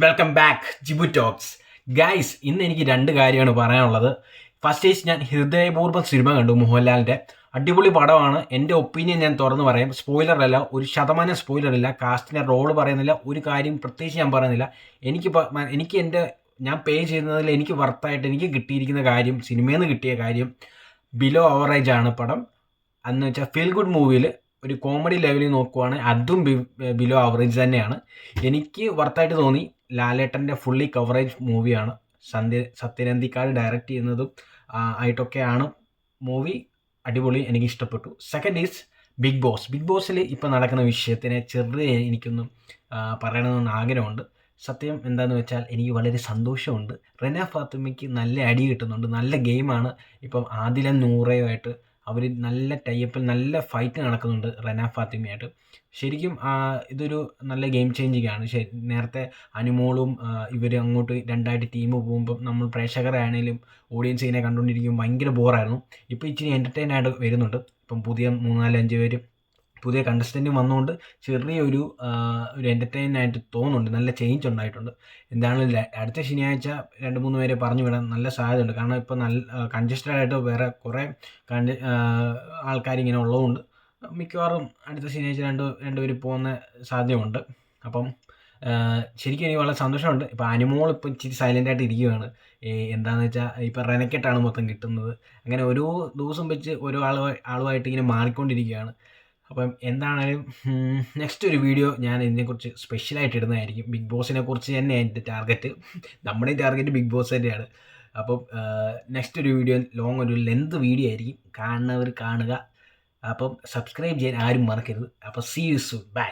Welcome back Jibu talks. Guys, ഇന്ന് എനിക്ക് രണ്ട് കാര്യമാണ് പറയാനുള്ളത്. ഫസ്റ്റ് ഈസ്, ഞാൻ ഹൃദയപൂർവ്വം സിനിമ കണ്ടു. മോഹൻലാലിൻ്റെ അടിപൊളി പടമാണ്. എൻ്റെ ഒപ്പീനിയൻ ഞാൻ തുറന്ന് പറയാം. സ്പോയിലർ അല്ല, 1% സ്പോയിലർ ഇല്ല. കാസ്റ്റിൻ്റെ റോള് പറയുന്നില്ല, ഒരു കാര്യം പ്രത്യേകിച്ച് ഞാൻ പറയുന്നില്ല. എനിക്ക് ഞാൻ പേ ചെയ്യുന്നതിൽ എനിക്ക് വർത്തായിട്ട് എനിക്ക് കിട്ടിയിരിക്കുന്ന കാര്യം, സിനിമയിൽ നിന്ന് കിട്ടിയ കാര്യം, ബിലോ അവറേജ് ആണ് പടം. എന്ന് വെച്ചാൽ ഫീൽ ഗുഡ് മൂവിയിൽ ഒരു കോമഡി ലെവലിൽ നോക്കുവാണെങ്കിൽ അതും ബിലോ ആവറേജ് തന്നെയാണ്. എനിക്ക് വർത്തായിട്ട് തോന്നി. ലാലേട്ടൻ്റെ ഫുള്ളി കവറേജ് മൂവിയാണ്. സത്യനന്ദിക്കാട് ഡയറക്റ്റ് ചെയ്യുന്നതും ആയിട്ടൊക്കെയാണ് മൂവി. അടിപൊളി, എനിക്ക് ഇഷ്ടപ്പെട്ടു. Second is Big Boss. Big ബോസിൽ ഇപ്പോൾ നടക്കുന്ന വിഷയത്തിനെ ചെറിയ എനിക്കൊന്നും പറയണമെന്ന് ആഗ്രഹമുണ്ട്. സത്യം എന്താണെന്ന് വെച്ചാൽ എനിക്ക് വളരെ സന്തോഷമുണ്ട്. റെന ഫാത്തിമയ്ക്ക് നല്ല അടി കിട്ടുന്നുണ്ട്. നല്ല ഗെയിമാണ്. ഇപ്പം ആദിലും നൂറയുമായിട്ട് അവർ നല്ല ടൈപ്പിൽ നല്ല ഫൈറ്റ് നടക്കുന്നുണ്ട് റെന ഫാത്തിമയായിട്ട്. ശരിക്കും ഇതൊരു നല്ല ഗെയിം ചേഞ്ചിങ് ആണ്. നേരത്തെ അനുമോളും ഇവർ അങ്ങോട്ട് രണ്ടായിട്ട് ടീം പോകുമ്പം നമ്മൾ പ്രേക്ഷകരാണേലും ഓഡിയൻസ് ഇതിനെ കണ്ടുകൊണ്ടിരിക്കും ഭയങ്കര ബോറായിരുന്നു. ഇപ്പോൾ ഇച്ചിരി എൻ്റർടൈൻ ആയിട്ട് വരുന്നുണ്ട്. ഇപ്പം പുതിയ 3-4-5 പേര് പുതിയ കണ്ടസ്റ്റൻറ്റും വന്നുകൊണ്ട് ചെറിയൊരു ഒരു എൻ്റർടൈനായിട്ട് തോന്നുന്നുണ്ട്. നല്ല ചേഞ്ച് ഉണ്ടായിട്ടുണ്ട്. എന്താണെങ്കിലും അടുത്ത ശനിയാഴ്ച 2-3 പേരെ പറഞ്ഞു വിടാൻ നല്ല സാധ്യതയുണ്ട്. കാരണം ഇപ്പോൾ നല്ല കൺജസ്റ്റഡ് ആയിട്ട് വേറെ കുറേ ആൾക്കാരിങ്ങനെ ഉള്ളതുകൊണ്ട് മിക്കവാറും അടുത്ത ശനിയാഴ്ച രണ്ട് പേര് പോകുന്ന സാധ്യതയുണ്ട്. അപ്പം ശരിക്കും എനിക്ക് വളരെ സന്തോഷമുണ്ട്. ഇപ്പോൾ അനുമോൾ ഇപ്പോൾ ഇച്ചിരി സൈലൻ്റായിട്ട് ഇരിക്കുകയാണ്. എന്താണെന്ന് വെച്ചാൽ ഇപ്പോൾ റെനക്കെട്ടാണ് മൊത്തം കിട്ടുന്നത്. അങ്ങനെ ഓരോ ദിവസം വെച്ച് ഓരോ ആളുമായിട്ട് ഇങ്ങനെ മാറിക്കൊണ്ടിരിക്കുകയാണ്. അപ്പം എന്താണേലും നെക്സ്റ്റ് ഒരു വീഡിയോ ഞാൻ ഇതിനെക്കുറിച്ച് സ്പെഷ്യലായിട്ട് ഇടുന്നതായിരിക്കും. ബിഗ് ബോസിനെ കുറിച്ച് തന്നെയാണ് എൻ്റെ ടാർഗറ്റ്. നമ്മുടെയും ടാർഗറ്റ് ബിഗ് ബോസ് തന്നെയാണ്. അപ്പം നെക്സ്റ്റ് ഒരു വീഡിയോ ഒരു ലെന്ത് വീഡിയോ ആയിരിക്കും. കാണുന്നവർ കാണുക. അപ്പം സബ്സ്ക്രൈബ് ചെയ്യാൻ ആരും മറക്കരുത്. അപ്പോൾ സീ യു സൂൺ. ബൈ.